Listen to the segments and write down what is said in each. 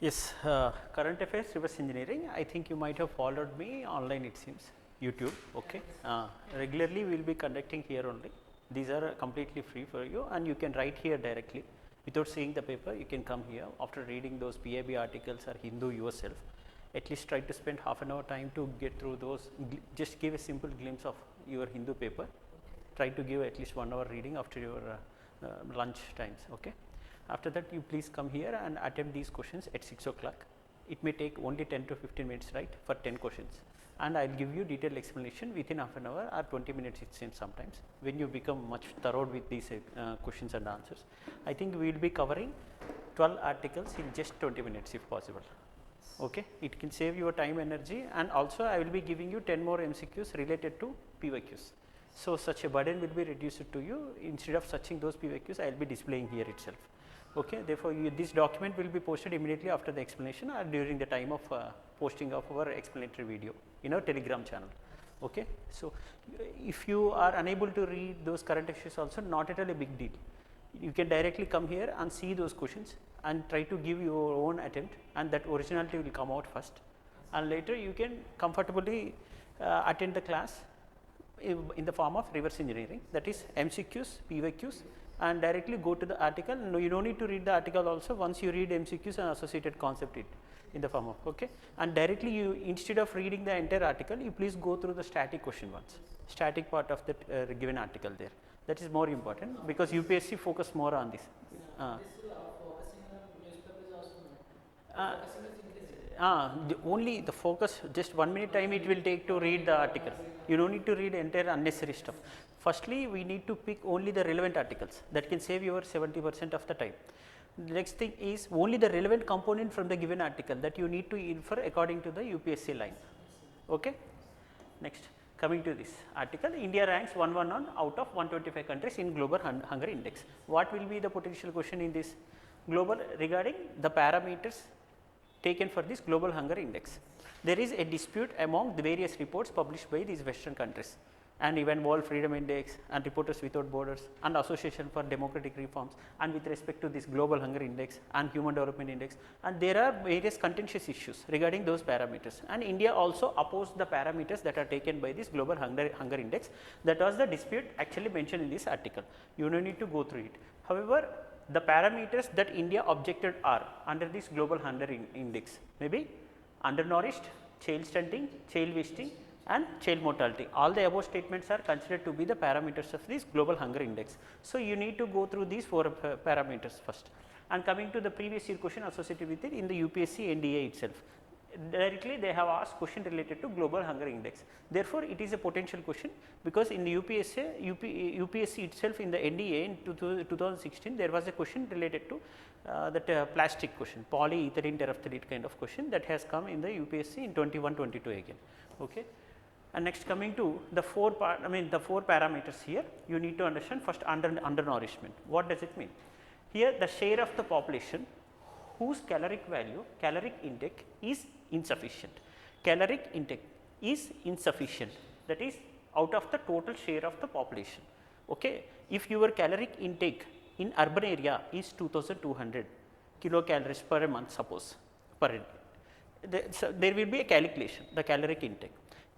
Yes, current affairs, reverse engineering. I think you might have followed me online, it seems, YouTube. Okay. Regularly, we will be conducting here only. These are completely free for you, and you can write here directly without seeing the paper. You can come here after reading those PIB articles or Hindu yourself. At least try to spend half an hour time to get through those. Just give a simple glimpse of your Hindu paper. Try to give at least 1 hour reading after your lunch times. Okay. After that, you please come here and attempt these questions at 6 o'clock. It may take only 10 to 15 minutes, right, for 10 questions, and I will give you detailed explanation within half an hour or 20 minutes it seems sometimes, when you become much thorough with these questions and answers. I think we will be covering 12 articles in just 20 minutes if possible. Okay. It can save your time, energy, and also I will be giving you 10 more MCQs related to PYQs. So, such a burden will be reduced to you. Instead of searching those PYQs, I will be displaying here itself. Okay. Therefore, this document will be posted immediately after the explanation or during the time of posting of our explanatory video in our Telegram channel. Okay. So, if you are unable to read those current issues also, not at all a big deal. You can directly come here and see those questions and try to give your own attempt, and that originality will come out first, and later you can comfortably attend the class in the form of reverse engineering, that is MCQs, PYQs, and directly go to the article. No, you don't need to read the article also. Once you read MCQs and associated concept in the form of, okay, and directly you, instead of reading the entire article, you please go through the static question once, static part of that given article there. That is more important because UPSC focus more on this. Only the focus, just 1 minute time it will take to read the article. You don't need to read entire unnecessary stuff. Firstly, we need to pick only the relevant articles that can save your 70% of the time. The next thing is only the relevant component from the given article that you need to infer according to the UPSC line. Okay. Next, coming to this article, India ranks 111 out of 125 countries in global hunger index. What will be the potential question in this global regarding the parameters taken for this global hunger index? There is a dispute among the various reports published by these Western countries, and even World Freedom Index and Reporters Without Borders and Association for Democratic Reforms, and with respect to this Global Hunger Index and Human Development Index, and there are various contentious issues regarding those parameters, and India also opposed the parameters that are taken by this Global Hunger Index. That was the dispute actually mentioned in this article. You don't need to go through it. However, the parameters that India objected are under this Global Hunger Index maybe undernourished, child stunting, child wasting, and child mortality. All the above statements are considered to be the parameters of this Global Hunger Index. So, you need to go through these 4 parameters first. And coming to the previous year question associated with it in the UPSC NDA itself, directly they have asked question related to Global Hunger Index. Therefore, it is a potential question because in the UPSC itself in the NDA in 2016 there was a question related to that plastic question, polyethylene terephthalate kind of question that has come in the UPSC in 21-22 again. Okay. And next, coming to the 4 parameters here, you need to understand first undernourishment. What does it mean? Here the share of the population whose caloric value, caloric intake is insufficient. Caloric intake is insufficient, that is out of the total share of the population. Okay. If your caloric intake in urban area is 2200 kilocalories per month, suppose per day, so there will be a calculation, the caloric intake.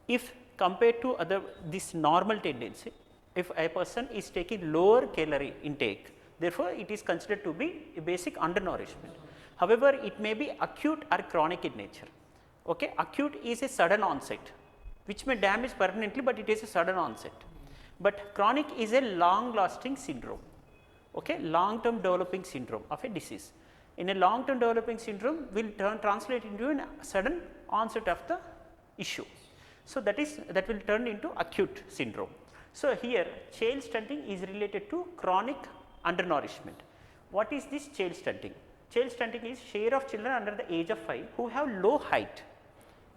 If compared to other this normal tendency, if a person is taking lower calorie intake, therefore, it is considered to be a basic undernourishment. However, it may be acute or chronic in nature. Okay. Acute is a sudden onset which may damage permanently, but it is a sudden onset. But chronic is a long lasting syndrome, okay, long term developing syndrome of a disease. In a long term developing syndrome will translate into a sudden onset of the issue. So, that will turn into acute syndrome. So, here child stunting is related to chronic undernourishment. What is this child stunting? Child stunting is share of children under the age of 5 who have low height,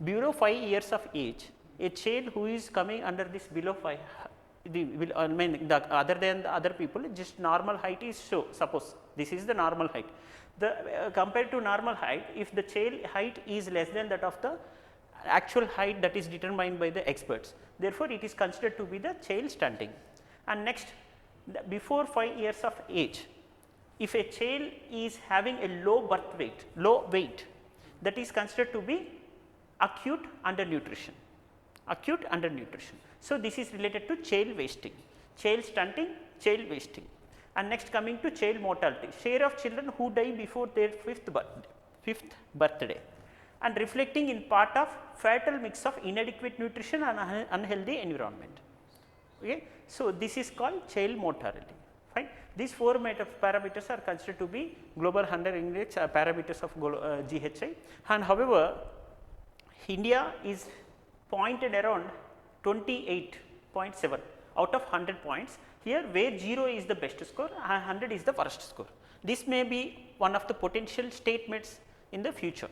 below 5 years of age. A child who is coming under this below 5, other than the other people, just normal height is so. Suppose this is the normal height. The compared to normal height, if the child height is less than that of the actual height that is determined by the experts, therefore, it is considered to be the child stunting. And next, before 5 years of age, if a child is having a low birth weight, low weight, that is considered to be acute undernutrition, acute undernutrition. So, this is related to child wasting, child stunting, child wasting. And next coming to child mortality, share of children who die before their fifth birthday, and reflecting in part of fatal mix of inadequate nutrition and unhealthy environment. Okay. So, this is called child mortality. Fine. These 4 parameters are considered to be global hunger index parameters of GHI, and however, India is pointed around 28.7 out of 100 points. Here where 0 is the best score and 100 is the worst score. This may be one of the potential statements in the future.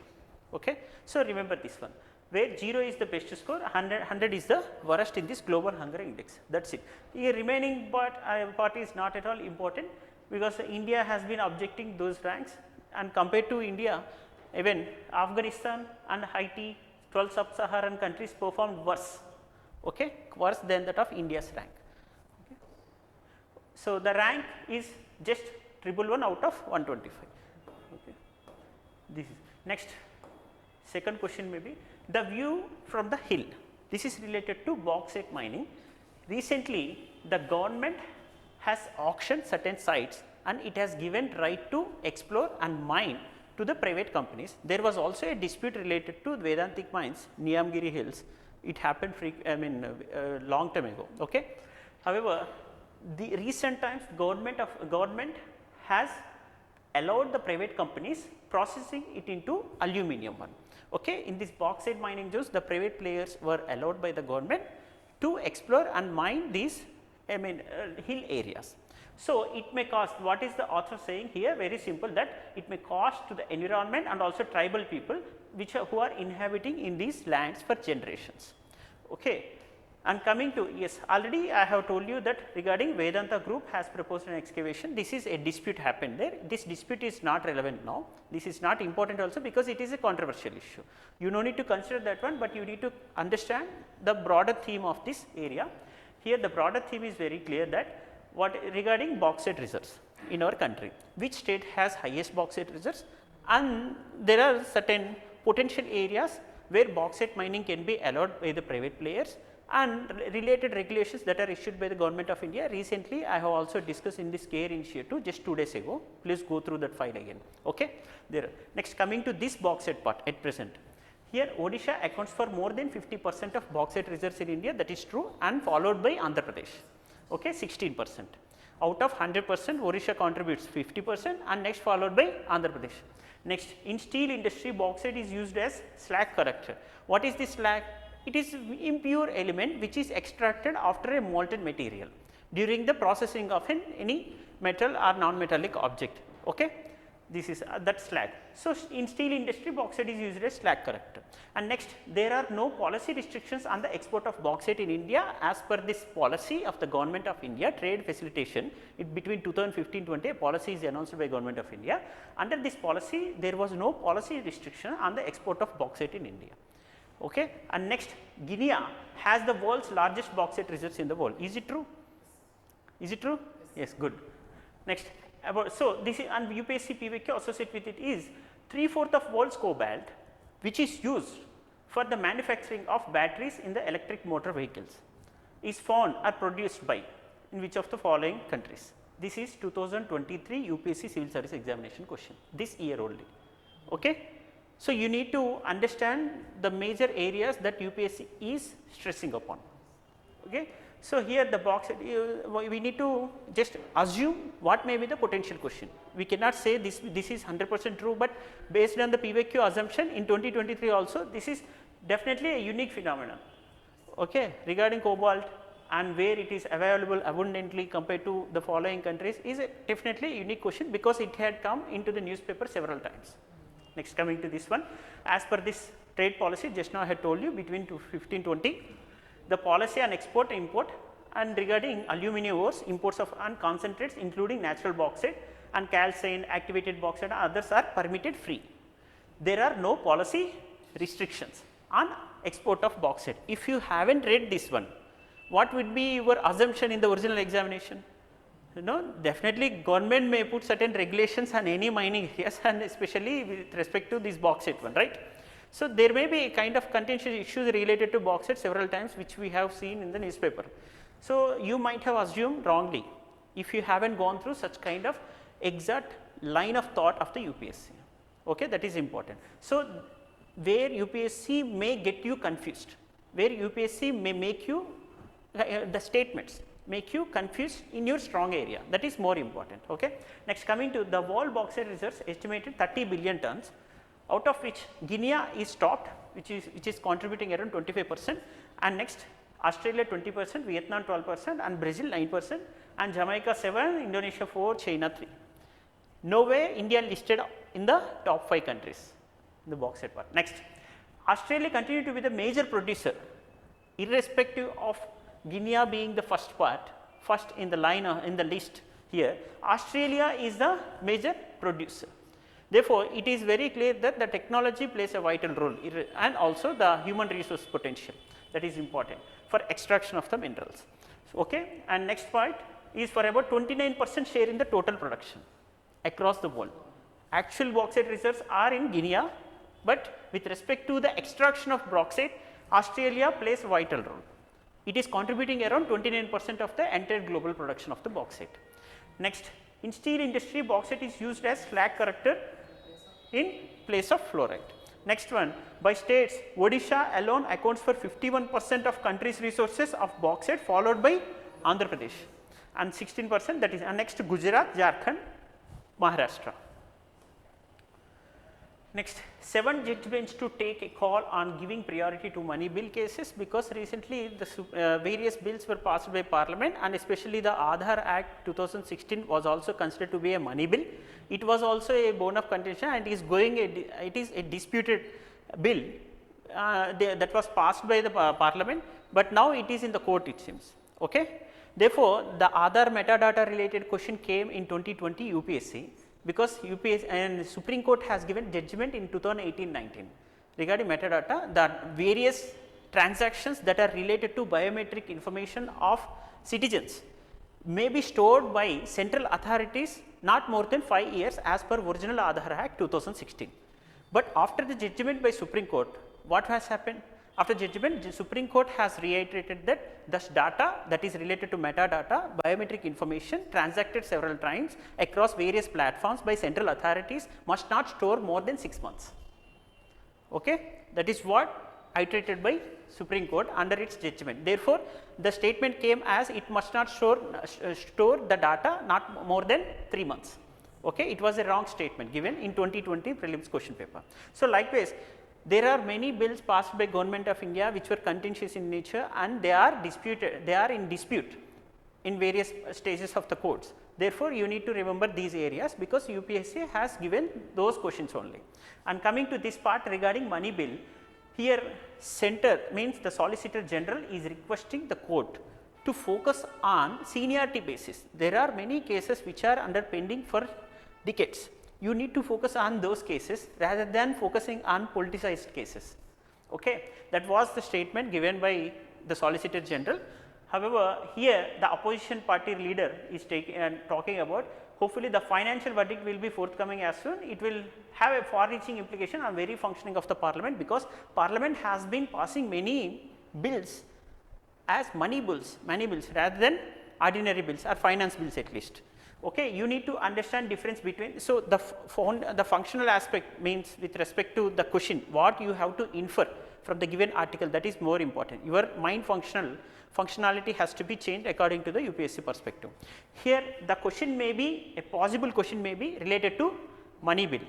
Okay. So, remember this one, where 0 is the best score, 100 is the worst in this global hunger index, that is it. The remaining part is not at all important, because India has been objecting those ranks, and compared to India, even Afghanistan and Haiti, 12 sub-Saharan countries performed worse, okay, worse than that of India's rank. Okay. So, the rank is just 111 out of 125. Okay. This is next. Second question may be the view from the hill. This is related to bauxite mining. Recently, the government has auctioned certain sites and it has given right to explore and mine to the private companies. There was also a dispute related to Vedantic mines, Niyamgiri Hills. It happened long time ago. Okay. However, the recent times government has allowed the private companies processing it into aluminum one. Okay. In this bauxite mining zones, the private players were allowed by the government to explore and mine these hill areas. So, it may cost, what is the author saying here? Very simple, that it may cost to the environment and also tribal people who are inhabiting in these lands for generations. Okay. And coming to, yes, already I have told you that regarding Vedanta group has proposed an excavation, this is a dispute happened there. This dispute is not relevant now, this is not important also, because it is a controversial issue. You no need to consider that one, but you need to understand the broader theme of this area. Here the broader theme is very clear, that what regarding bauxite reserves in our country, which state has highest bauxite reserves, and there are certain potential areas where bauxite mining can be allowed by the private players, and related regulations that are issued by the government of India. Recently, I have also discussed in this C.A.R.E. initiative just 2 days ago. Please go through that file again. Okay. There. Next, coming to this bauxite part at present. Here Odisha accounts for more than 50% of bauxite reserves in India, that is true, and followed by Andhra Pradesh, okay, 16%. Out of 100%, Odisha contributes 50% and next followed by Andhra Pradesh. Next, in steel industry, bauxite is used as slag corrector. What is this slag? It is impure element which is extracted after a molten material during the processing of any metal or non-metallic object. Okay. This is that slag. So, in steel industry, bauxite is used as slag corrector. And next, there are no policy restrictions on the export of bauxite in India as per this policy of the government of India, trade facilitation. Between 2015-20, a policy is announced by government of India. Under this policy, there was no policy restriction on the export of bauxite in India. Okay. And next, Guinea has the world's largest bauxite reserves in the world. Is it true? Is it true? Yes, good. Next, so this is, and UPSC PVQ associated with it is 3/4 of world's cobalt, which is used for the manufacturing of batteries in the electric motor vehicles, is found or produced by in which of the following countries? This is 2023 UPSC Civil Service Examination question, this year only. Okay. So, you need to understand the major areas that UPSC is stressing upon. Okay. So, here the bauxite, we need to just assume what may be the potential question. We cannot say this is 100% true, but based on the PVQ assumption in 2023 also, this is definitely a unique phenomenon. Okay. Regarding cobalt and where it is available abundantly compared to the following countries is definitely a unique question, because it had come into the newspaper several times. Next, coming to this one, as per this trade policy, just now I had told you between 2015-20, the policy on export import, and regarding aluminum ores, imports of and concentrates including natural bauxite and calcine, activated bauxite and others are permitted free. There are no policy restrictions on export of bauxite. If you haven't read this one, what would be your assumption in the original examination? Definitely government may put certain regulations on any mining areas and especially with respect to this bauxite one, right. So, there may be a kind of contentious issues related to bauxite several times which we have seen in the newspaper. So, you might have assumed wrongly if you have not gone through such kind of exact line of thought of the UPSC, okay, that is important. So, where UPSC may get you confused, where UPSC may make you the statements make you confused in your strong area, that is more important. Okay. Next, coming to the world bauxite reserves estimated 30 billion tons, out of which Guinea is topped, which is contributing around 25%, and next Australia 20%, Vietnam 12%, and Brazil 9%, and Jamaica 7, Indonesia 4, China 3. Nowhere India listed in the top 5 countries in the bauxite part. Next, Australia continued to be the major producer, irrespective of Guinea being the first in the line in the list here. Australia is the major producer. Therefore, it is very clear that the technology plays a vital role and also the human resource potential, that is important for extraction of the minerals. So, okay. And next part is for about 29% share in the total production across the world. Actual bauxite reserves are in Guinea, but with respect to the extraction of bauxite, Australia plays a vital role. It is contributing around 29% of the entire global production of the bauxite. Next, in steel industry, bauxite is used as slag corrector in place of fluoride. Next one, by states, Odisha alone accounts for 51% of country's resources of bauxite, followed by Andhra Pradesh, and 16% that is, and next Gujarat, Jharkhand, Maharashtra. Next, 7 judgments to take a call on giving priority to money bill cases, because recently the various bills were passed by parliament, and especially the Aadhaar Act 2016 was also considered to be a money bill. It was also a bone of contention and it is a disputed bill that was passed by the parliament, but now it is in the court, it seems. Okay. Therefore, the Aadhaar metadata related question came in 2020 UPSC, because UPSC and Supreme Court has given judgment in 2018-19 regarding metadata, that various transactions that are related to biometric information of citizens may be stored by central authorities not more than 5 years as per original Aadhaar Act 2016. But after the judgment by Supreme Court, what has happened? After judgment, the Supreme Court has reiterated that this data that is related to metadata, biometric information transacted several times across various platforms by central authorities must not store more than 6 months. Okay? That is what iterated by Supreme Court under its judgment. Therefore, the statement came as it must not store the data not more than 3 months. Okay? It was a wrong statement given in 2020 prelims question paper. So, likewise, there are many bills passed by Government of India which were contentious in nature, and they are disputed, they are in dispute in various stages of the courts. Therefore, you need to remember these areas, because UPSC has given those questions only. And coming to this part regarding money bill, here center means the Solicitor General is requesting the court to focus on seniority basis. There are many cases which are under pending for decades. You need to focus on those cases rather than focusing on politicized cases. Okay. That was the statement given by the Solicitor General. However, here the opposition party leader is talking about, hopefully the financial verdict will be forthcoming as soon. It will have a far reaching implication on very functioning of the parliament, because parliament has been passing many bills as money bills rather than ordinary bills or finance bills at least. Okay, you need to understand difference between. So, the functional aspect means with respect to the question, what you have to infer from the given article, that is more important. Your mind functionality has to be changed according to the UPSC perspective. Here the question may be, a possible question may be related to money bill,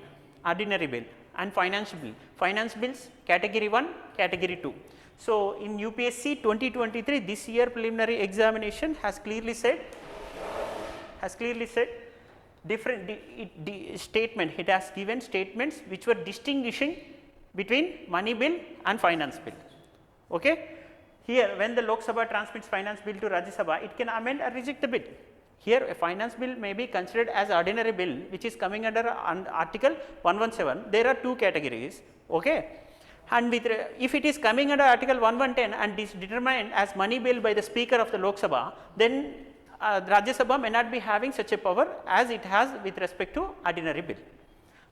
ordinary bill and financial bill. Finance bills category 1, category 2. So, in UPSC 2023 this year preliminary examination has clearly said different statement. It has given statements which were distinguishing between money bill and finance bill. Okay. Here, when the Lok Sabha transmits finance bill to Rajya Sabha, it can amend or reject the bill. Here, a finance bill may be considered as ordinary bill, which is coming under article 117. There are 2 categories. Okay. And if it is coming under article 1110 and is determined as money bill by the Speaker of the Lok Sabha, then Rajya Sabha may not be having such a power as it has with respect to ordinary bill.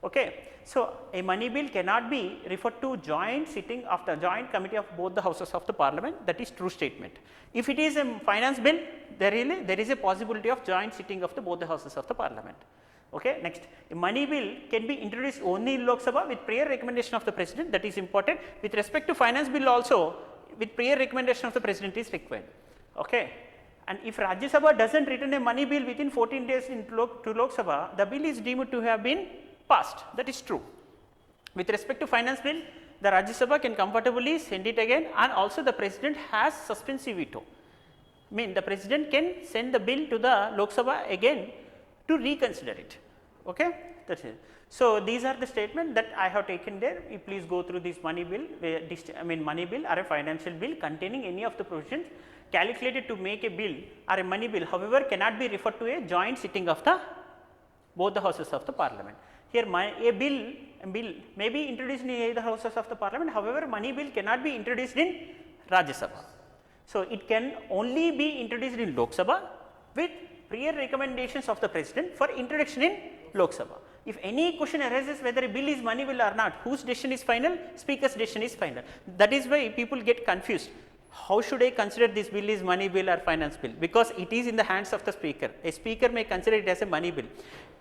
Okay. So, a money bill cannot be referred to joint sitting of the joint committee of both the houses of the parliament, that is true statement. If it is a finance bill, there is a possibility of joint sitting of the both the houses of the parliament. Okay. Next, a money bill can be introduced only in Lok Sabha with prior recommendation of the president, that is important. With respect to finance bill also, with prior recommendation of the president is required. Okay. And if Rajya Sabha does not return a money bill within 14 days to Lok Sabha, the bill is deemed to have been passed, that is true. With respect to finance bill, the Rajya Sabha can comfortably send it again, and also the president has suspensive veto. The president can send the bill to the Lok Sabha again to reconsider it. Okay? That is it. So, these are the statements that I have taken there. You please go through this money bill, money bill or a financial bill containing any of the provisions calculated to make a bill or a money bill, however, cannot be referred to a joint sitting of the both the houses of the parliament. Here a bill may be introduced in either houses of the parliament, however, money bill cannot be introduced in Rajya Sabha. So, it can only be introduced in Lok Sabha with prior recommendations of the president for introduction in Lok Sabha. If any question arises whether a bill is money bill or not, whose decision is final? Speaker's decision is final. That is why people get confused. How should I consider this bill is money bill or finance bill? Because it is in the hands of the speaker. A speaker may consider it as a money bill.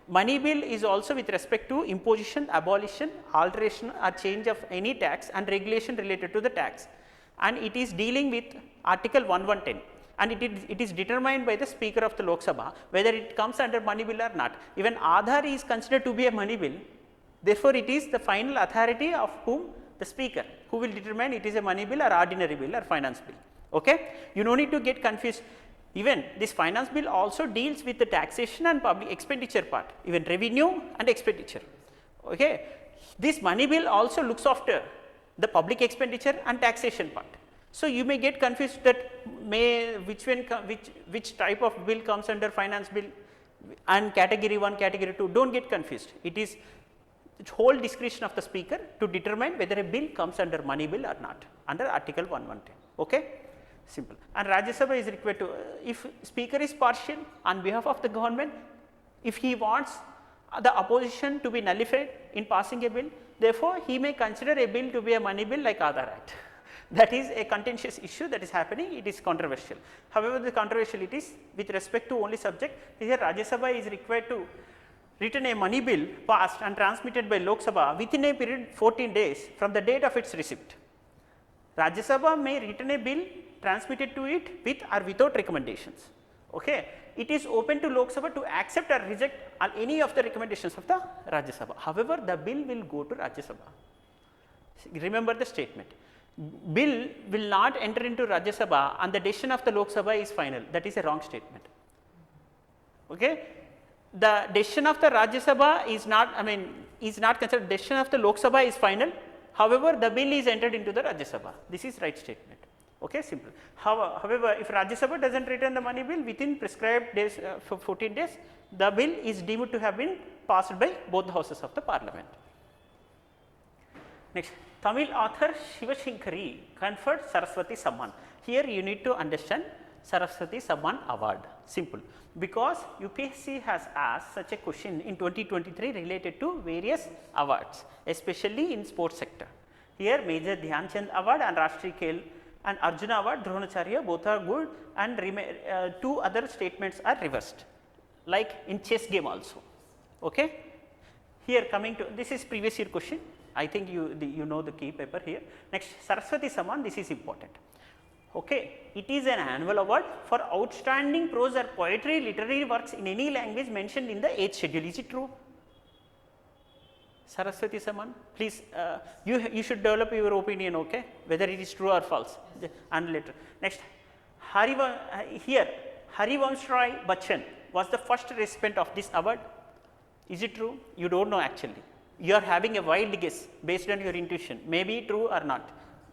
Money bill is also with respect to imposition, abolition, alteration or change of any tax and regulation related to the tax, and it is dealing with article 1110, and it is determined by the speaker of the Lok Sabha whether it comes under money bill or not. Even Aadhaar is considered to be a money bill, therefore, it is the final authority of whom? The speaker, who will determine it is a money bill or ordinary bill or finance bill. Okay? You no need to get confused. Even this finance bill also deals with the taxation and public expenditure part, even revenue and expenditure. Okay? This money bill also looks after the public expenditure and taxation part. So, you may get confused that which type of bill comes under finance bill and category 1, category 2, do not get confused. It is the whole discretion of the speaker to determine whether a bill comes under money bill or not under article 1110. Okay? Simple. And Rajya Sabha is required to, if speaker is partial on behalf of the government, if he wants the opposition to be nullified in passing a bill, therefore, he may consider a bill to be a money bill like Aadhaar Act. That is a contentious issue that is happening, it is controversial. However, the controversial it is with respect to only subject, here Rajya Sabha is required to return a money bill passed and transmitted by Lok Sabha within a period 14 days from the date of its receipt. Rajya Sabha may return a bill transmitted to it with or without recommendations. Okay. It is open to Lok Sabha to accept or reject any of the recommendations of the Rajya Sabha. However, the bill will go to Rajya Sabha. Remember the statement. Bill will not enter into Rajya Sabha and the decision of the Lok Sabha is final. That is a wrong statement. Okay. The decision of the Rajya Sabha is not, is not considered. Decision of the Lok Sabha is final. However, the bill is entered into the Rajya Sabha. This is right statement. Okay, simple. However, if Rajya Sabha does not return the money bill within prescribed days, for 14 days, the bill is deemed to have been passed by both the houses of the parliament. Next, Tamil author Shivashankari conferred Saraswati Samman. Here you need to understand Saraswati Samman award, simple, because UPSC has asked such a question in 2023 related to various awards, especially in sports sector. Here Major Dhyan Chand award and C.A.R.E and Arjuna award, Dronacharya, both are good, and two other statements are reversed, like in chess game also. Okay? Here coming to, this is previous year question, I think you know the key paper here. Next, Saraswati Samman, this is important. Okay. It is an annual award for outstanding prose or poetry, literary works in any language mentioned in the 8th schedule. Is it true? Saraswati Samman, please you should develop your opinion, okay, whether it is true or false, and later. Next, here Harivansh Rai Bachchan was the first recipient of this award. Is it true? You do not know actually. You are having a wild guess based on your intuition, maybe true or not.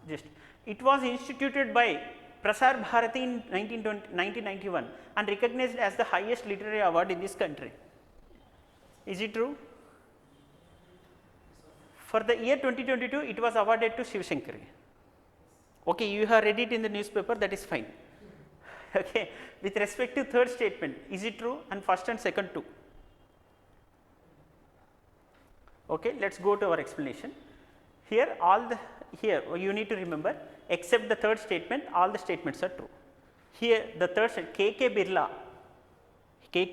Just it was instituted by Prasar Bharati in 1991 and recognized as the highest literary award in this country. Is it true? For the year 2022, it was awarded to Shivashankari. Okay, you have read it in the newspaper, that is fine. Okay. With respect to third statement, is it true? And first and second too. Okay. Let us go to our explanation. Here here you need to remember, except the third statement, all the statements are true. Here the third statement, K.K.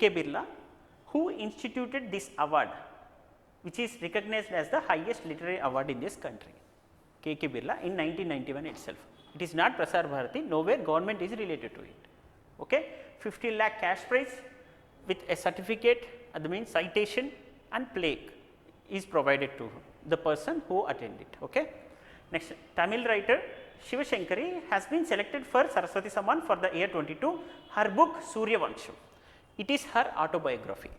Birla, who instituted this award, which is recognized as the highest literary award in this country, K.K. Birla in 1991 itself. It is not Prasar Bharati, nowhere government is related to it. Okay. 15 lakh cash prize with a certificate, that means citation and plaque is provided to the person who attended. Okay. Next, Tamil writer Shiva Shankari has been selected for Saraswati Samman for the year 22. Her book Surya Vansham, it is her autobiography.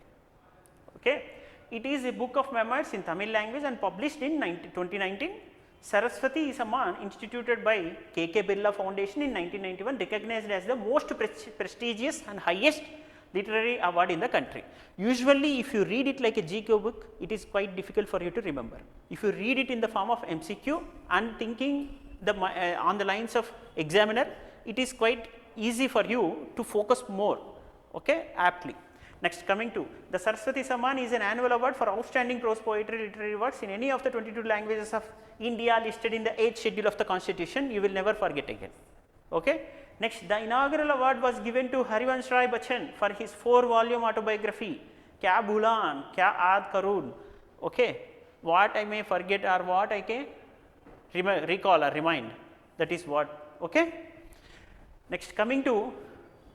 Okay. It is a book of memoirs in Tamil language and published in 2019. Saraswati Samman instituted by K.K. Birla Foundation in 1991, recognized as the most prestigious and highest literary award in the country. Usually if you read it like a GK book, it is quite difficult for you to remember. If you read it in the form of MCQ and thinking on the lines of examiner, it is quite easy for you to focus more, okay, aptly. Next, coming to the Saraswati Samman is an annual award for outstanding prose poetry literary works in any of the 22 languages of India listed in the 8th schedule of the constitution. You will never forget again. Okay. Next, the inaugural award was given to Harivansh Rai Bachchan for his 4-volume autobiography, Kya Bhulan, Kya Aad Karun. Okay. What I may forget or what I can recall or remind, that is what. Okay. Next, coming to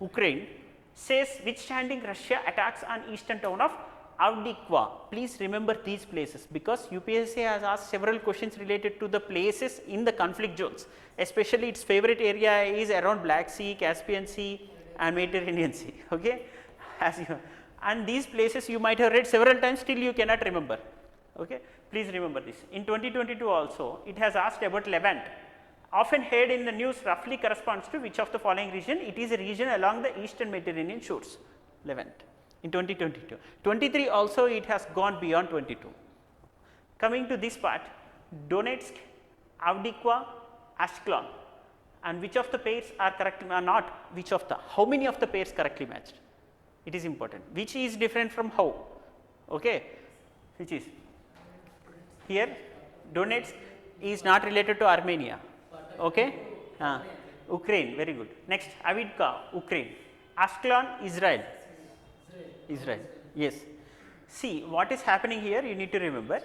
Ukraine, says withstanding Russia attacks on eastern town of Avdiivka. Please remember these places, because UPSC has asked several questions related to the places in the conflict zones, especially its favorite area is around Black Sea, Caspian Sea and Mediterranean Sea. Okay. And these places you might have read several times, still you cannot remember. Okay. Please remember this. In 2022 also it has asked about Levant. Often heard in the news, roughly corresponds to which of the following region? It is a region along the eastern Mediterranean shores, Levant, in 2022. 23 also it has gone beyond 22. Coming to this part, Donetsk, Avdiivka, Ashkelon, and which of the pairs are correctly, not which of the, how many of the pairs correctly matched? It is important. Which is different from how? Okay. Which is? Here, Donetsk is not related to Armenia. Okay. Ukraine, very good. Next, Avdiivka, Ukraine. Ashkelon, Israel. Israel, yes. See, what is happening here, you need to remember.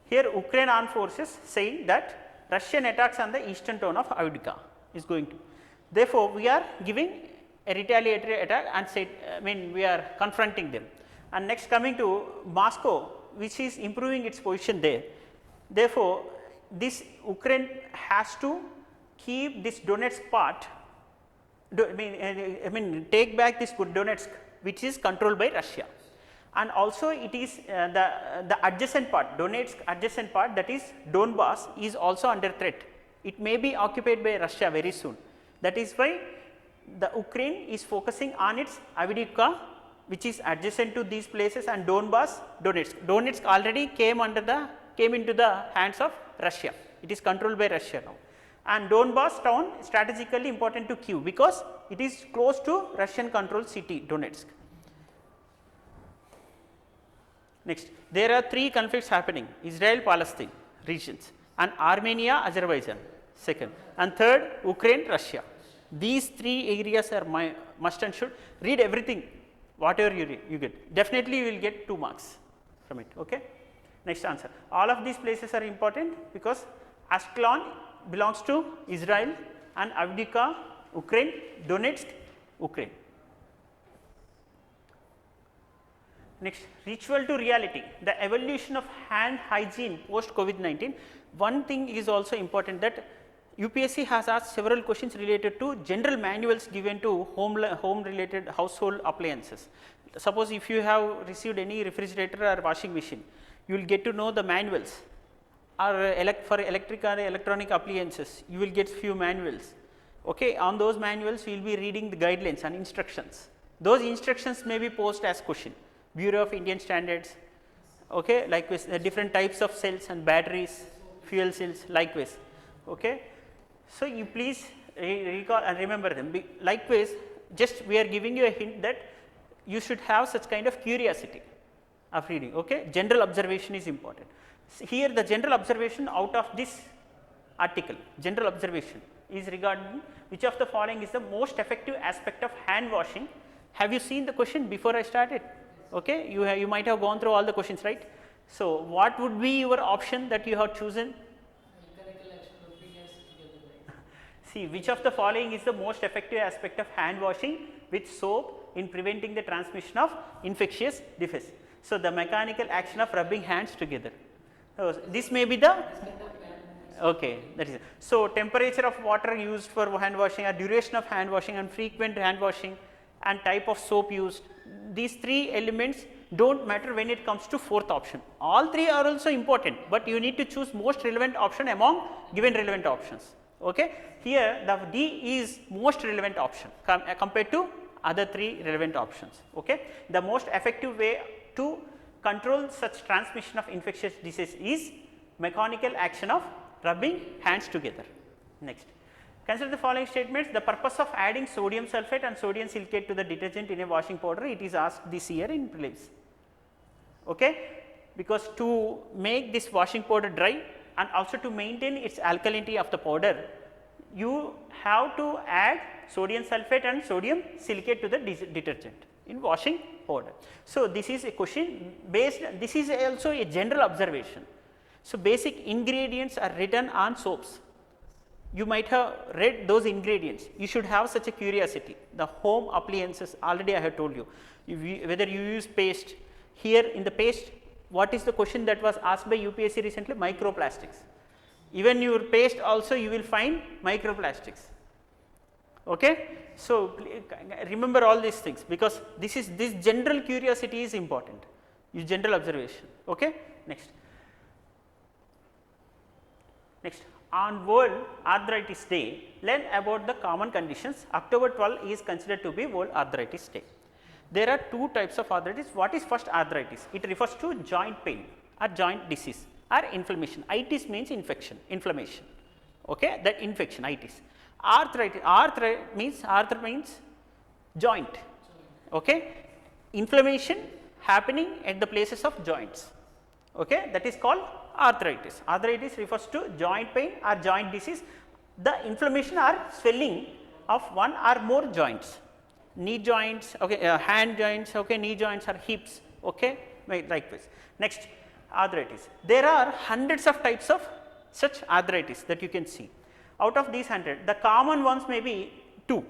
Here, Ukraine armed forces saying that Russian attacks on the eastern town of Avdiivka is going to. Therefore, we are giving a retaliatory attack and say, we are confronting them. And next, coming to Moscow, which is improving its position there. Therefore, this Ukraine has to keep this Donetsk part, take back this Donetsk, which is controlled by Russia. And also it is the adjacent part, Donetsk adjacent part, that is Donbas, is also under threat. It may be occupied by Russia very soon. That is why the Ukraine is focusing on its Avdiivka, which is adjacent to these places, and Donbas, Donetsk. Donetsk already came into the hands of Russia. It is controlled by Russia now. And Donbas town strategically important to Kyiv, because it is close to Russian controlled city Donetsk. Next, there are 3 conflicts happening: Israel, Palestine regions, and Armenia, Azerbaijan second, and third Ukraine, Russia. These 3 areas are must and should. Read everything, whatever you read, you get. Definitely you will get 2 marks from it. Okay. Next answer. All of these places are important because Ashkelon belongs to Israel and Avdiivka, Ukraine, Donetsk, Ukraine. Next, ritual to reality, the evolution of hand hygiene post COVID-19. One thing is also important, that UPSC has asked several questions related to general manuals given to home related household appliances. Suppose if you have received any refrigerator or washing machine, you will get to know the manuals, or for electric or electronic appliances you will get few manuals. Okay. On those manuals you will be reading the guidelines and instructions. Those instructions may be posed as question. Bureau of Indian Standards, okay, likewise different types of cells and batteries, fuel cells, likewise. Okay. So, you please recall and remember them. Likewise, just we are giving you a hint that you should have such kind of curiosity of reading. Okay, general observation is important. Here the general observation out of this article, general observation is regarding which of the following is the most effective aspect of hand washing. Have you seen the question before I started? Okay, you might have gone through all the questions, right? So what would be your option that you have chosen? See, which of the following is the most effective aspect of hand washing with soap in preventing the transmission of infectious disease? So the mechanical action of rubbing hands together. So this may be the okay, that is it. So temperature of water used for hand washing, or duration of hand washing, and frequent hand washing, and type of soap used. These three elements don't matter when it comes to fourth option. All three are also important, but you need to choose most relevant option among given relevant options. Okay, here the D is most relevant option compared to other three relevant options. Okay, the most effective way to control such transmission of infectious disease is mechanical action of rubbing hands together. Next, consider the following statements. The purpose of adding sodium sulphate and sodium silicate to the detergent in a washing powder, it is asked this year in prelims. Okay, because to make this washing powder dry and also to maintain its alkalinity of the powder, you have to add sodium sulphate and sodium silicate to the detergent in washing powder. So this is a question based, this is also a general observation. So basic ingredients are written on soaps. You might have read those ingredients. You should have such a curiosity. The home appliances, already I have told you, whether you use paste. Here in the paste, what is the question that was asked by UPSC recently? Microplastics. Even your paste also you will find microplastics. Okay? So remember all these things, because this general curiosity is important. Your general observation. Okay? Next. Next, on World Arthritis Day, learn about the common conditions. October 12 is considered to be World Arthritis Day. There are two types of arthritis. What is first arthritis? It refers to joint pain or joint disease or inflammation. Itis means infection, inflammation. Okay, that infection, itis. Arthritis means joint. Okay, inflammation happening at the places of joints. Okay, that is called arthritis. Arthritis refers to joint pain or joint disease. The inflammation or swelling of one or more joints, knee joints, okay, hand joints, okay, knee joints or hips, okay, likewise. Next, arthritis. There are hundreds of types of such arthritis that you can see. Out of these 100, the common ones may be two.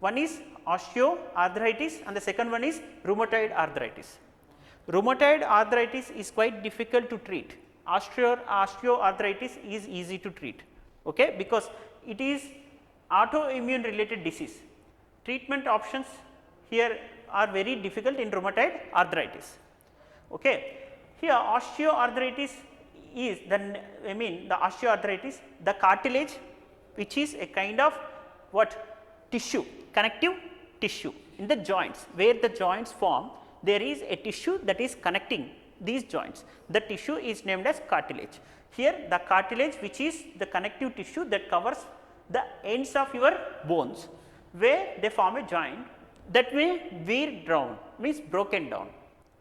One is osteoarthritis and the second one is rheumatoid arthritis. Rheumatoid arthritis is quite difficult to treat. Osteoarthritis is easy to treat, okay, because it is autoimmune related disease. Treatment options here are very difficult in rheumatoid arthritis. Okay. Here osteoarthritis is the osteoarthritis, the cartilage, which is a kind of what tissue, connective tissue in the joints, where the joints form. There is a tissue that is connecting these joints. The tissue is named as cartilage. Here the cartilage, which is the connective tissue that covers the ends of your bones, where they form a joint, that may wear down, means broken down,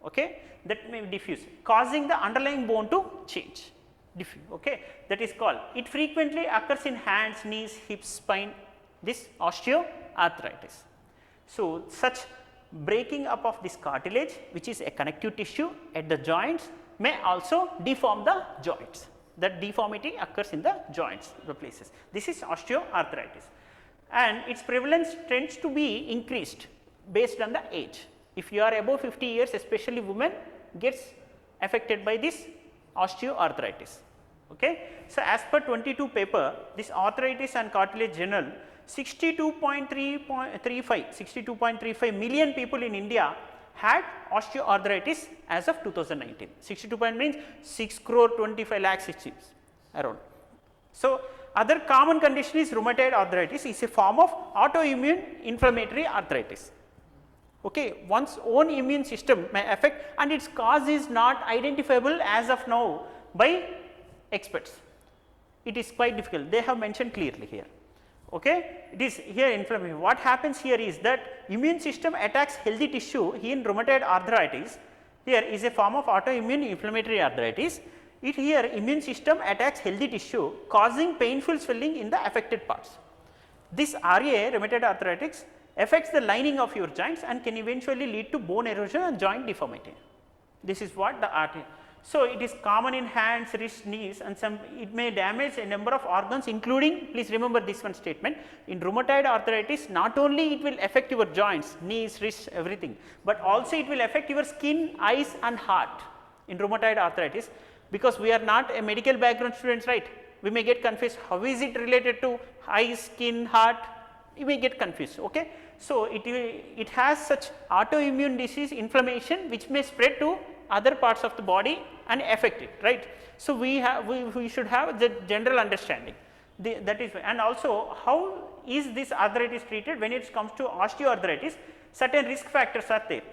okay, that may diffuse, causing the underlying bone to change, diffuse, okay, that is called. It frequently occurs in hands, knees, hips, spine, this osteoarthritis. So such breaking up of this cartilage, which is a connective tissue at the joints, may also deform the joints. That deformity occurs in the joints, the places. This is osteoarthritis, and its prevalence tends to be increased based on the age. If you are above 50 years, especially women gets affected by this osteoarthritis. Okay. So as per 22 paper, this Arthritis and Cartilage Journal, 62.35 million people in India had osteoarthritis as of 2019. 62 means 6 crore 25 lakhs it seems around. So other common condition is rheumatoid arthritis, is a form of autoimmune inflammatory arthritis. Okay, one's own immune system may affect, and its cause is not identifiable as of now by experts. It is quite difficult. They have mentioned clearly here. Okay, it is here inflammation. What happens here is that immune system attacks healthy tissue in rheumatoid arthritis. Here is a form of autoimmune inflammatory arthritis. It here immune system attacks healthy tissue causing painful swelling in the affected parts. This RA, rheumatoid arthritis, affects the lining of your joints and can eventually lead to bone erosion and joint deformity. This is what the RA. So, it is common in hands, wrists, knees, and it may damage a number of organs, including, please remember this one statement, in rheumatoid arthritis not only it will affect your joints, knees, wrists, everything, but also it will affect your skin, eyes and heart in rheumatoid arthritis, because we are not a medical background students, right. We may get confused, how is it related to eyes, skin, heart, you may get confused. Okay. So, it has such autoimmune disease inflammation which may spread to other parts of the body and affect it, right. So, we should have the general understanding, that is, and also how is this arthritis treated. When it comes to osteoarthritis, certain risk factors are there.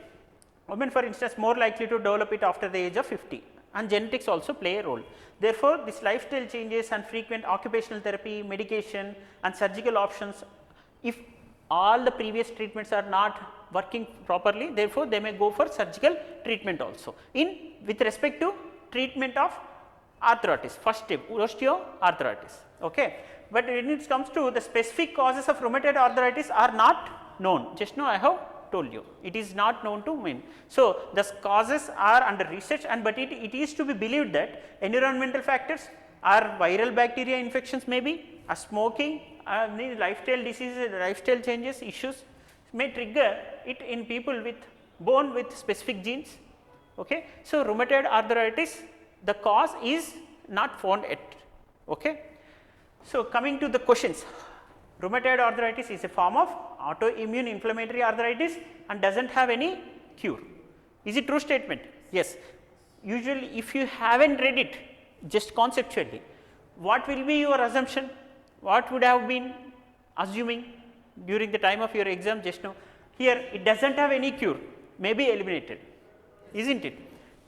Women for instance more likely to develop it after the age of 50, and genetics also play a role. Therefore, this lifestyle changes and frequent occupational therapy, medication and surgical options, if all the previous treatments are not working properly, therefore, they may go for surgical treatment also in with respect to treatment of arthritis, first step osteoarthritis. Okay. But when it comes to the specific causes of rheumatoid arthritis are not known, just now I have told you, it is not known to men. So, the causes are under research, and but it is to be believed that environmental factors or viral bacteria infections may be, smoking, lifestyle diseases, lifestyle changes issues may trigger it in people with born with specific genes. Okay. So, rheumatoid arthritis, the cause is not found yet. Okay. So, coming to the questions, rheumatoid arthritis is a form of autoimmune inflammatory arthritis and does not have any cure. Is it true statement? Yes. Usually if you have not read it just conceptually, what will be your assumption? What would have been assuming during the time of your exam just now? Here it does not have any cure, may be eliminated, is not it?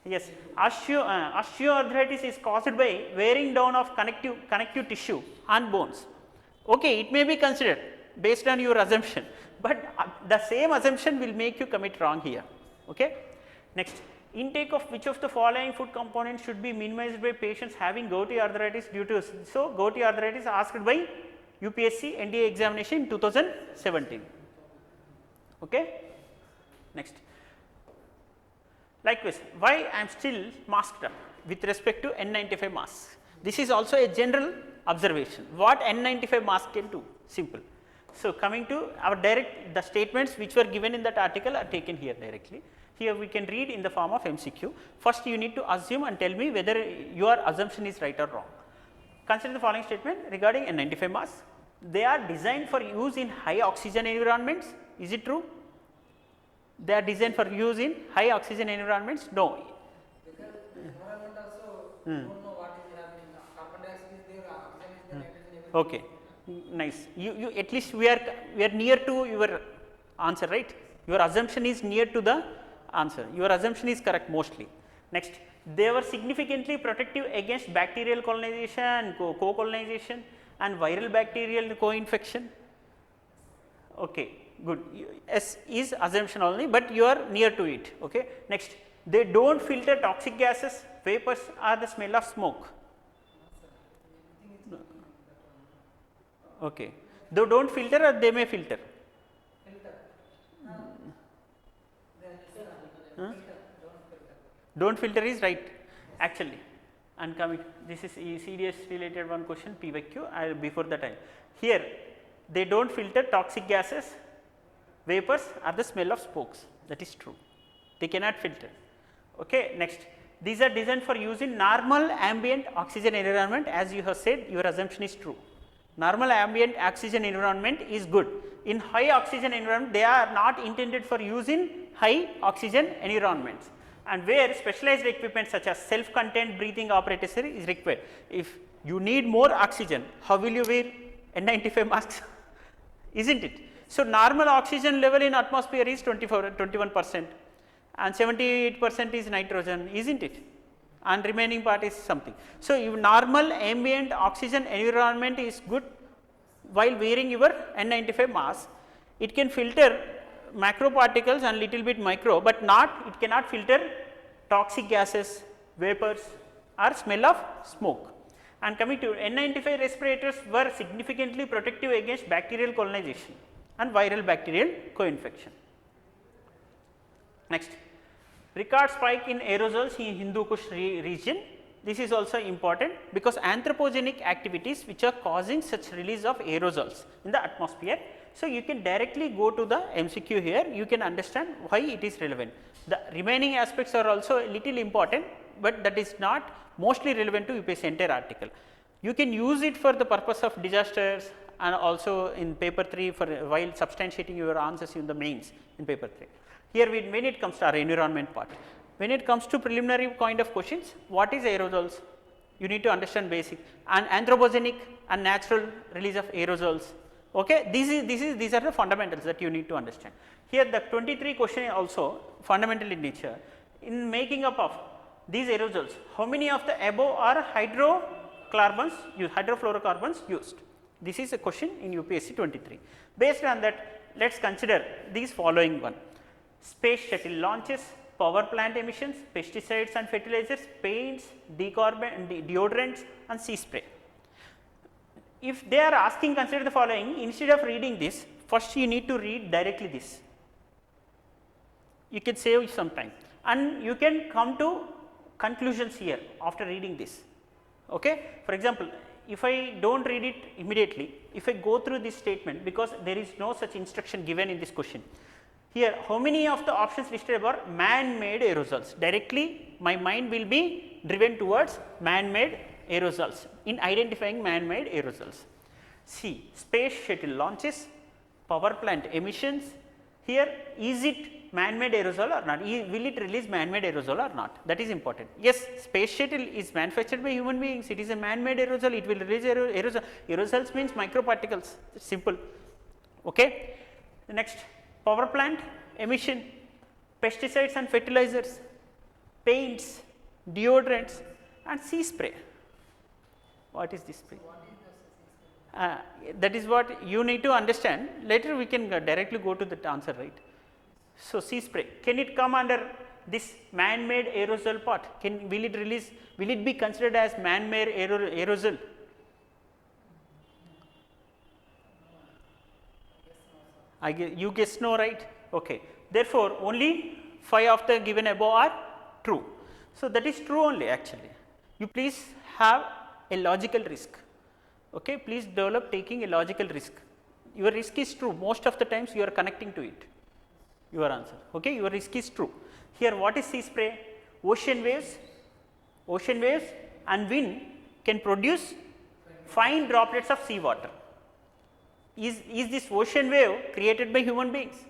Yes, osteoarthritis is caused by wearing down of connective tissue and bones. Okay, it may be considered based on your assumption, but the same assumption will make you commit wrong here. Okay. Next, intake of which of the following food components should be minimized by patients having gouty arthritis due to, so gouty arthritis asked by UPSC NDA examination in 2017. Okay. Next, likewise, why I am still masked up with respect to N95 masks. This is also a general observation. What N95 mask can do? Simple. So, coming to our the statements which were given in that article are taken here directly. Here we can read in the form of MCQ. First, you need to assume and tell me whether your assumption is right or wrong. Consider the following statement regarding N95 masks. They are designed for use in high oxygen environments. Is it true? They are designed for use in high oxygen environments? No. Because environment also don't know what is happening. Carbon dioxide is there, oxygen is there, nitrogen is there. Okay, nice. You at least we are near to your answer, right? Your assumption is near to the answer. Your assumption is correct mostly. Next, they were significantly protective against bacterial colonization, co-colonization, and viral bacterial co-infection. Okay, good. S is assumption only, but you are near to it. Okay. Next, they do not filter toxic gases, vapors, or the smell of smoke. Okay. They do not filter or they may filter? Huh? Don't filter is right actually. And coming, this is serious related one question PYQ before the time. Here they do not filter toxic gases, vapors or the smell of smokes, that is true. They cannot filter. Okay. Next, these are designed for use in normal ambient oxygen environment, as you have said, your assumption is true. Normal ambient oxygen environment is good. In high oxygen environment, they are not intended for use in high oxygen environments, and where specialized equipment such as self-contained breathing apparatus is required. If you need more oxygen, how will you wear N95 masks? Isn't it? So, normal oxygen level in atmosphere is 21% and 78% is nitrogen, isn't it? And remaining part is something. So, if normal ambient oxygen environment is good, while wearing your N95 mask, it can filter macro particles and little bit micro, but it cannot filter toxic gases, vapors or smell of smoke. And coming to N95 respirators were significantly protective against bacterial colonization and viral bacterial co-infection. Next, record spike in aerosols in Hindu Kush region. This is also important because anthropogenic activities which are causing such release of aerosols in the atmosphere. So, you can directly go to the MCQ here, you can understand why it is relevant. The remaining aspects are also a little important, but that is not mostly relevant to UPSC entire article. You can use it for the purpose of disasters and also in paper 3 for while substantiating your answers in the mains in paper 3. Here when it comes to our environment part, when it comes to preliminary kind of questions, what is aerosols? You need to understand basic and anthropogenic and natural release of aerosols. Okay, these are the fundamentals that you need to understand. Here the 23 question also fundamental in nature. In making up of these aerosols, how many of the above are hydrofluorocarbons used? This is a question in UPSC 23. Based on that, let us consider these following one: space shuttle launches, power plant emissions, pesticides and fertilizers, paints, deodorants and sea spray. If they are asking, consider the following, instead of reading this, first you need to read directly this. You can save some time and you can come to conclusions here after reading this. Okay? For example, if I do not read it immediately, if I go through this statement, because there is no such instruction given in this question. Here, how many of the options listed are man-made aerosols? Directly my mind will be driven towards man-made aerosols in identifying man-made aerosols. See, space shuttle launches, power plant emissions. Here, is it man-made aerosol or not? Will it release man-made aerosol or not? That is important. Yes, space shuttle is manufactured by human beings. It is a man-made aerosol. It will release aerosol. Aerosols means microparticles. It's simple. Okay. The next, power plant emission, pesticides and fertilizers, paints, deodorants and sea spray. What is this spray? That is what you need to understand. Later we can directly go to the answer, right. So, sea spray, can it come under this man-made aerosol part? Will it release, will it be considered as man-made aerosol? You guess no, right? Okay. Therefore, only 5 of the given above are true. So, that is true only actually. You please have a logical risk. Okay. Please develop taking a logical risk. Your risk is true, most of the times you are connecting to it, your answer. Okay. Your risk is true. Here what is sea spray? Ocean waves and wind can produce fine droplets of sea water. Is this ocean wave created by human beings?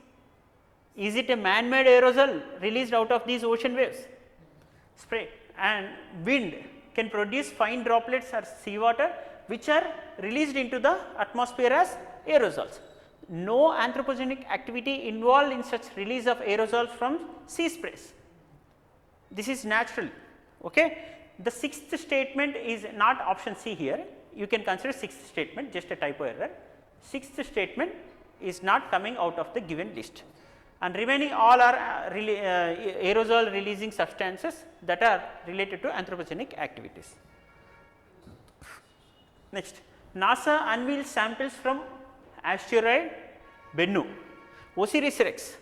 Is it a man-made aerosol released out of these ocean waves? Spray and wind can produce fine droplets or sea water which are released into the atmosphere as aerosols. No anthropogenic activity involved in such release of aerosols from sea sprays. This is natural. Okay. The sixth statement is not option C here. You can consider sixth statement, just a typo error. Sixth statement is not coming out of the given list, and remaining all are aerosol releasing substances that are related to anthropogenic activities. Next, NASA unveils samples from asteroid Bennu. OSIRIS-REx,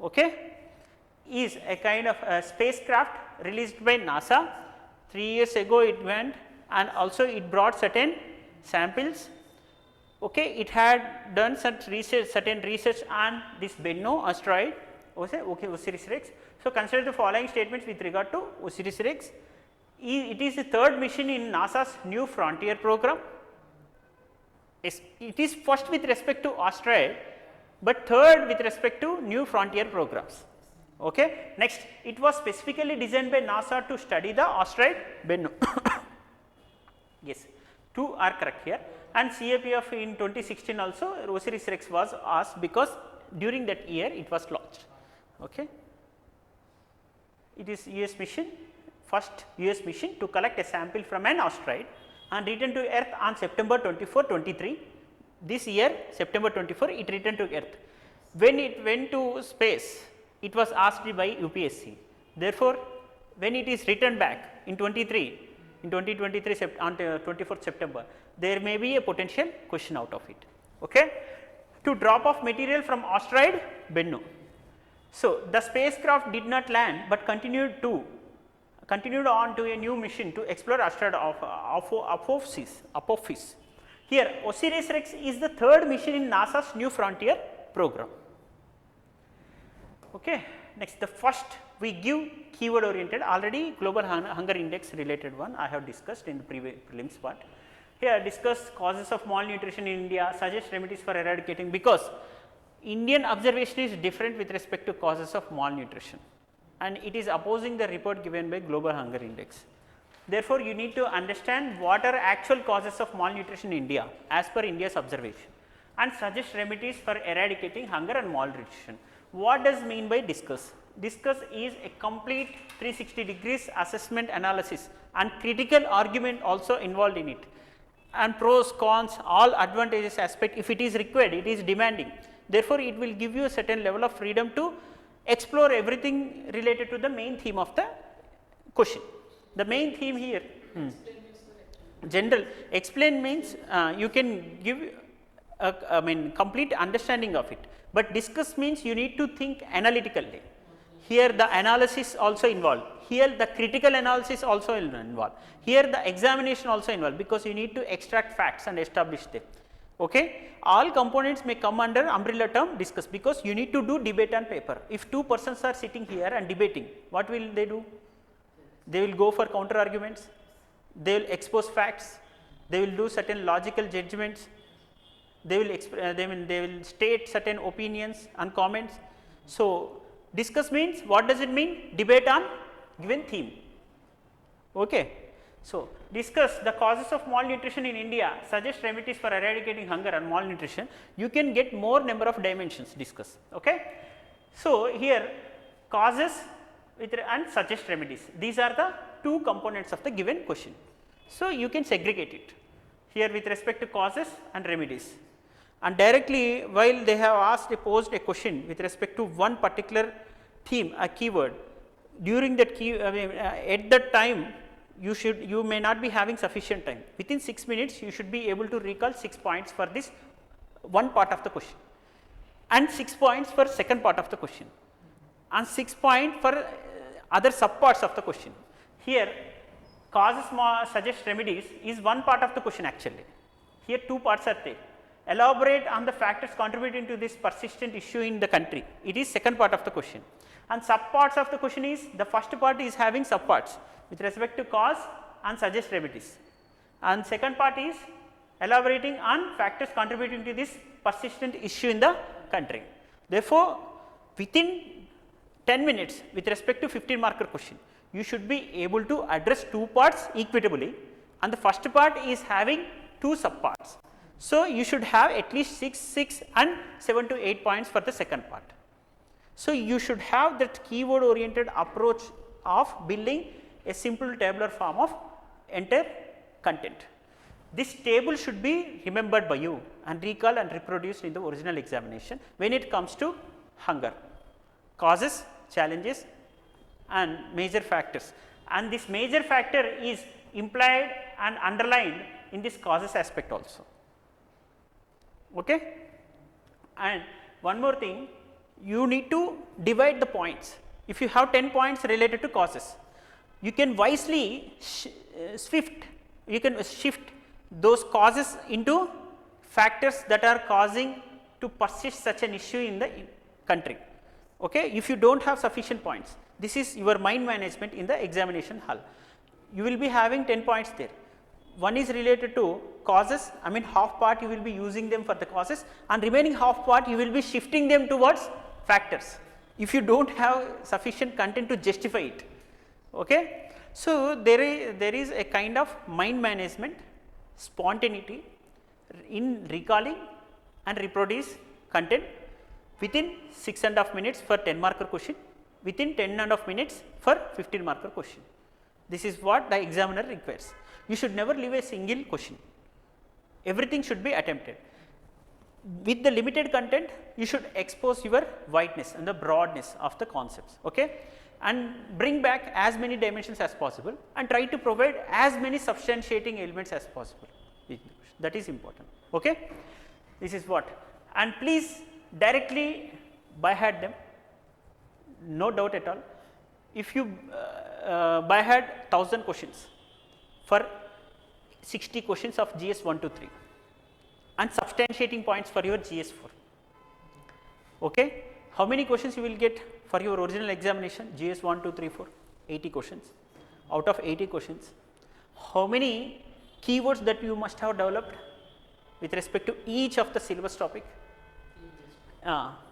okay, is a kind of a spacecraft released by NASA. 3 years ago it went, and also it brought certain samples. Okay, it had done certain research on this Bennu asteroid. Okay, OSIRIS-REx. So, consider the following statements with regard to OSIRIS-REx. It is the third mission in NASA's New Frontier program. It is first with respect to asteroid, but third with respect to New Frontier programs. Okay. Next, it was specifically designed by NASA to study the asteroid Bennu. Yes, 2 are correct here. And CAPF in 2016 also OSIRIS-REx was asked because during that year it was launched. Okay. It is US mission, first US mission to collect a sample from an asteroid and return to Earth on September 24, 23. This year September 24 it returned to earth. When it went to space, it was asked by UPSC. Therefore, when it is returned back in 2023 on 24th September, there may be a potential question out of it. Okay? To drop off material from asteroid Bennu. So, the spacecraft did not land, but continued on to a new mission to explore asteroid of Apophis. Here OSIRIS-REx is the third mission in NASA's New Frontier program. Okay. Next, the first we give keyword oriented, already global hunger index related one I have discussed in the previous prelims part. Here discuss causes of malnutrition in India, suggest remedies for eradicating, because Indian observation is different with respect to causes of malnutrition and it is opposing the report given by global hunger index. Therefore, you need to understand what are actual causes of malnutrition in India as per India's observation and suggest remedies for eradicating hunger and malnutrition. What does mean by discuss? Discuss is a complete 360 degrees assessment analysis and critical argument also involved in it, and pros, cons, all advantages aspect if it is required, it is demanding. Therefore, it will give you a certain level of freedom to explore everything related to the main theme of the question. The main theme here, general, explain means you can give complete understanding of it, but discuss means you need to think analytically. Here the analysis also involved, here the critical analysis also involved, here the examination also involved, because you need to extract facts and establish them. Okay. All components may come under umbrella term discuss, because you need to do debate on paper. If two persons are sitting here and debating, what will they do? They will go for counter arguments, they will expose facts, they will do certain logical judgments, they will state certain opinions and comments. So, discuss means what does it mean? Debate on given theme. Okay. So, discuss the causes of malnutrition in India, suggest remedies for eradicating hunger and malnutrition. You can get more number of dimensions discuss. Okay. So, here causes and suggest remedies, these are the two components of the given question. So, you can segregate it here with respect to causes and remedies, and directly while they have posed a question with respect to one particular theme, a keyword, during that at that time you may not be having sufficient time. Within 6 minutes you should be able to recall 6 points for this one part of the question and 6 points for second part of the question and 6 points for other subparts of the question. Here causes, suggest remedies is one part of the question actually. Here two parts are there. Elaborate on the factors contributing to this persistent issue in the country, it is second part of the question, and subparts of the question is, the first part is having subparts with respect to cause and suggest remedies, and second part is elaborating on factors contributing to this persistent issue in the country. Therefore, within 10 minutes with respect to 15 marker question, you should be able to address two parts equitably, and the first part is having two subparts. So, you should have at least 6 and 7 to 8 points for the second part. So, you should have that keyword oriented approach of building a simple tabular form of entire content. This table should be remembered by you and recalled and reproduced in the original examination when it comes to hunger, causes, challenges and major factors, and this major factor is implied and underlined in this causes aspect also. Okay. And one more thing, you need to divide the points. If you have 10 points related to causes, you can wisely shift those causes into factors that are causing to persist such an issue in the country. Okay. If you do not have sufficient points, this is your mind management in the examination hall. You will be having 10 points there. One is related to causes, half part you will be using them for the causes, and remaining half part you will be shifting them towards factors, if you do not have sufficient content to justify it. Okay. So, there is a kind of mind management, spontaneity in recalling and reproduce content within 6.5 minutes for 10 marker question, within 10.5 minutes for 15 marker question. This is what the examiner requires. You should never leave a single question, everything should be attempted. with the limited content, you should expose your wideness and the broadness of the concepts, okay, and bring back as many dimensions as possible and try to provide as many substantiating elements as possible. That is important, okay. This is what, and please directly by heart them, no doubt at all. If you by heart 1000 questions for 60 questions of GS 1 to 3 and substantiating points for your GS 4, okay. How many questions you will get for your original examination? GS 1, 2, 3, 4, 80 questions. Out of 80 questions, how many keywords that you must have developed with respect to each of the syllabus topic?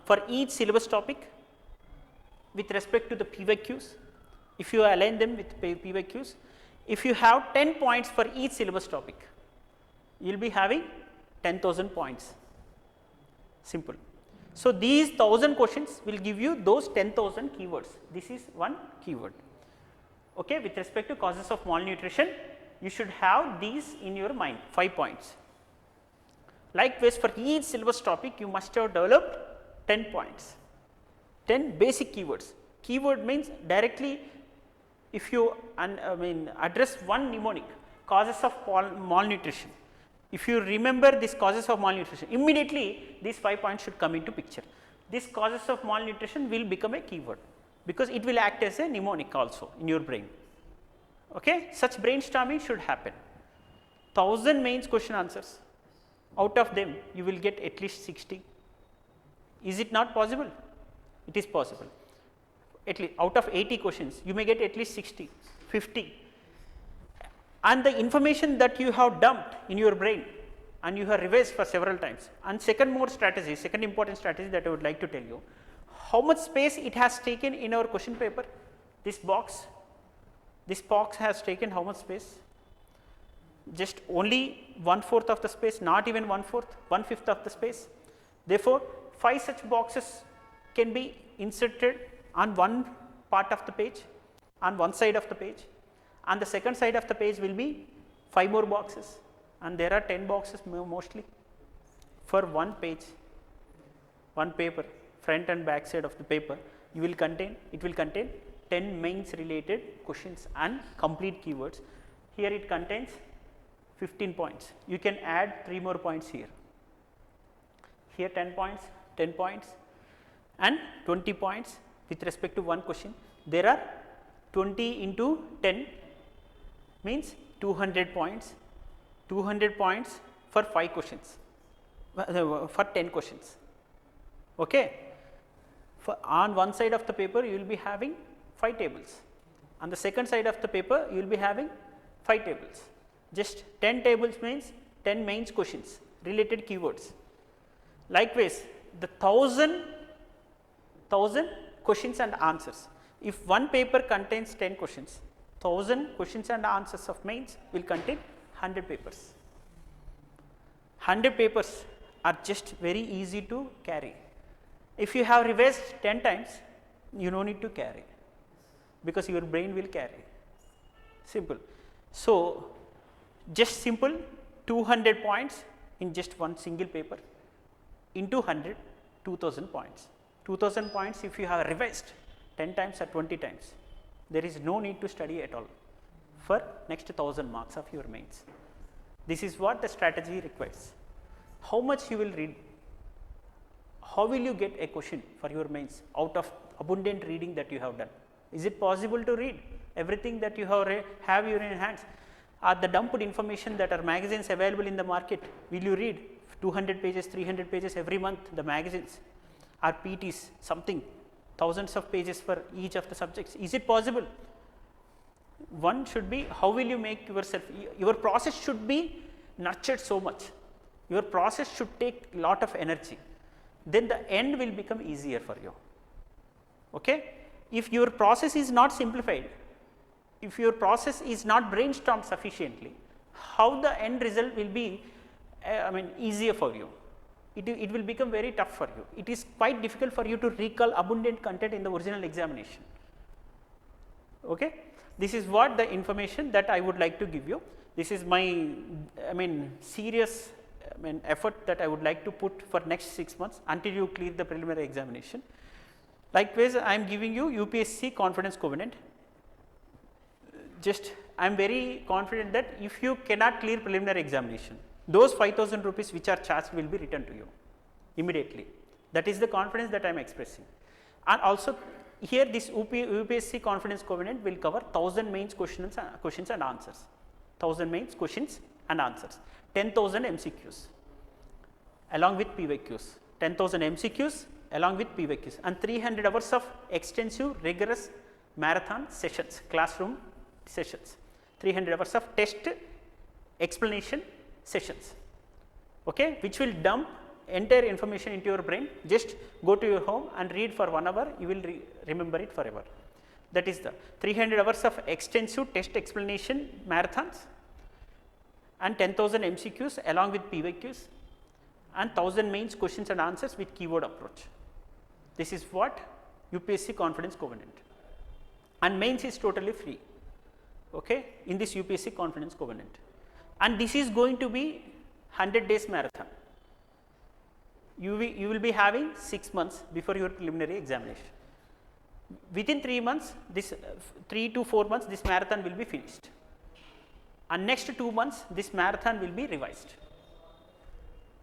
For each syllabus topic, with respect to the PYQs, if you align them with PYQs, if you have 10 points for each syllabus topic, you will be having 10,000 points, simple. So, these 1000 questions will give you those 10,000 keywords. This is one keyword, okay. With respect to causes of malnutrition, you should have these in your mind, 5 points. Likewise, for each syllabus topic, you must have developed 10 points, 10 basic keywords. Keyword means directly, if you address one mnemonic, causes of malnutrition. If you remember this causes of malnutrition, immediately these 5 points should come into picture. This causes of malnutrition will become a keyword, because it will act as a mnemonic also in your brain, okay. Such brainstorming should happen. 1000 mains question answers, out of them you will get at least 60. Is it not possible? It is possible. At least out of 80 questions, you may get at least 60, 50. And the information that you have dumped in your brain and you have revised for several times. And second important strategy that I would like to tell you, how much space it has taken in our question paper. This box has taken how much space? Just only 1/4 of the space, not even 1/4, 1/5 of the space. Therefore, 5 such boxes can be inserted on one part of the page, on one side of the page, and the second side of the page will be 5 more boxes, and there are 10 boxes mostly for one page, one paper, front and back side of the paper. It will contain 10 mains related questions and complete keywords. Here it contains 15 points. You can add 3 more points here. Here 10 points, 10 points and 20 points with respect to one question. There are 20 into 10 means 200 points, 200 points for 5 questions, for 10 questions, okay. On one side of the paper you will be having 5 tables, on the second side of the paper you will be having 5 tables. Just 10 tables means 10 mains questions, related keywords. Likewise, the 1000 questions and answers. If one paper contains 10 questions, 1000 questions and answers of mains will contain 100 papers. 100 papers are just very easy to carry. If you have revised 10 times, you no need to carry, because your brain will carry. Simple. So, just simple 200 points in just one single paper into 100, 2000 points. 2000 points if you have revised 10 times or 20 times, there is no need to study at all for next 1000 marks of your mains. This is what the strategy requires. How much you will read? How will you get a question for your mains out of abundant reading that you have done? Is it possible to read everything that you have in your hands? Are the dumped information that are magazines available in the market, will you read 200 pages, 300 pages every month, the magazines? Are PTs something, thousands of pages for each of the subjects? Is it possible? One should be, how will you make yourself, your process should be nurtured so much. Your process should take lot of energy. Then the end will become easier for you, okay. If your process is not simplified, if your process is not brainstormed sufficiently, how the end result will be easier for you? It will become very tough for you. It is quite difficult for you to recall abundant content in the original examination, okay. This is what the information that I would like to give you. This is my serious effort that I would like to put for next 6 months until you clear the preliminary examination. Likewise, I am giving you UPSC confidence covenant. Just I am very confident that if you cannot clear preliminary examination, those 5,000 rupees which are charged will be returned to you immediately. That is the confidence that I am expressing. And also here this UPSC confidence covenant will cover 1000 mains questions and answers, 1000 mains questions and answers, 10,000 MCQs along with PYQs, 10,000 MCQs along with PYQs, and 300 hours of extensive rigorous marathon sessions, classroom sessions, 300 hours of test explanation sessions, okay, which will dump entire information into your brain. Just go to your home and read for 1 hour, you will remember it forever. That is the 300 hours of extensive test explanation marathons and 10,000 MCQs along with PYQs and 1000 mains questions and answers with keyword approach. This is what UPSC confidence covenant, and mains is totally free, okay, in this UPSC confidence covenant, and this is going to be 100 days marathon. You will be having 6 months before your preliminary examination. Within 3 months, this 3 to 4 months, this marathon will be finished, and next 2 months this marathon will be revised.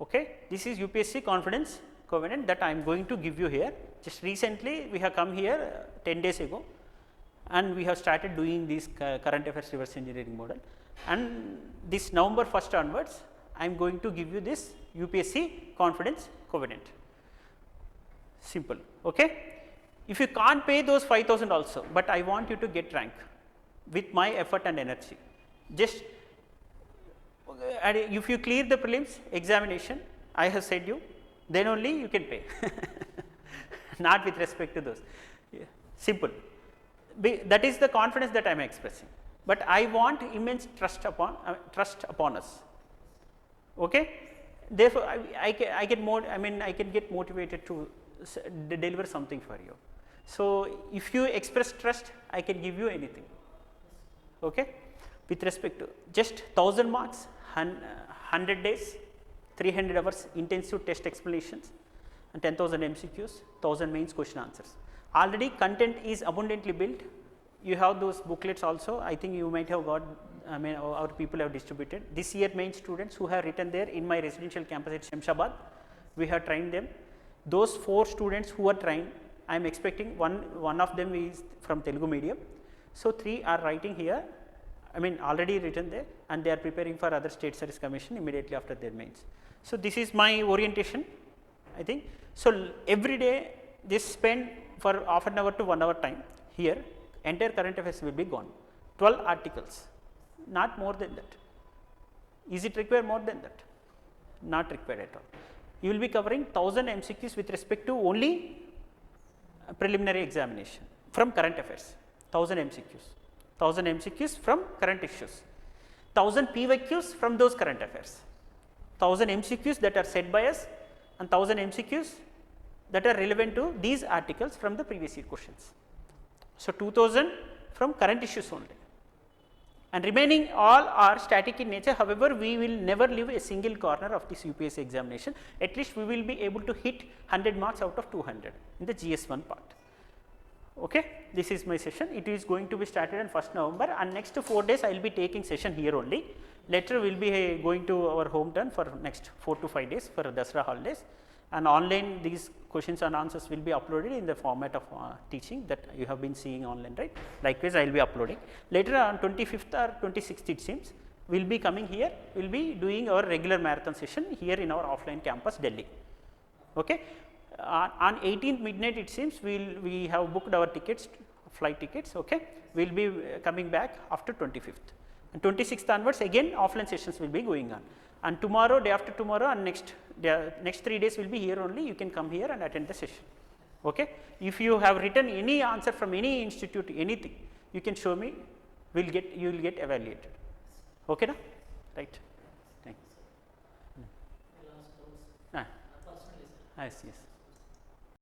Okay, this is UPSC confidence covenant that I am going to give you here. Just recently we have come here 10 days ago, and we have started doing this current affairs reverse engineering model, and this November 1st onwards I am going to give you this UPSC confidence covenant. Simple. Okay. If you can't pay those 5,000 also, but I want you to get rank with my effort and energy, just if you clear the prelims examination, I have said you, then only you can pay. Not with respect to those. Yeah. Simple. That is the confidence that I am expressing, but I want immense trust upon us. Okay. Therefore, I can get motivated to deliver something for you. So if you express trust, I can give you anything. Okay. With respect to just 1000 marks, 100 days, 300 hours intensive test explanations, and 10,000 MCQs, 1000 mains question answers. Already content is abundantly built. You have those booklets also. I think you might have got, our people have distributed. This year main students who have written there in my residential campus at Shamshabad, we have trained them. Those 4 students who are trained, I am expecting one of them is from Telugu medium. So 3 are writing here, already written there, and they are preparing for other state service commission immediately after their mains. So this is my orientation, I think. So every day this spend for half an hour to 1 hour time here, entire current affairs will be gone. 12 articles, not more than that. Is it required more than that? Not required at all. You will be covering 1000 MCQs with respect to only preliminary examination from current affairs, 1000 MCQs. 1000 MCQs from current issues, 1000 PYQs from those current affairs, 1000 MCQs that are set by us, and 1000 MCQs that are relevant to these articles from the previous year questions. So 2000 from current issues only, and remaining all are static in nature. However, we will never leave a single corner of this UPSC examination. At least we will be able to hit 100 marks out of 200 in the GS1 part. Okay, this is my session. It is going to be started on 1st November, and next 4 days I will be taking session here only. Later we will be going to our hometown for next 4 to 5 days for Dasra holidays, and online these questions and answers will be uploaded in the format of teaching that you have been seeing online, right? Likewise, I will be uploading. Later on 25th or 26th it seems, we will be coming here, we will be doing our regular marathon session here in our offline campus Delhi. Okay. On 18th midnight it seems we have booked our tickets, flight tickets. Okay, we will be coming back after 25th, and 26th onwards again offline sessions will be going on, and tomorrow, day after tomorrow, and next 3 days will be here only. You can come here and attend the session. Okay. If you have written any answer from any institute, anything, you can show me, you will get evaluated. Okay, na? Right. Thanks. Yes, yes.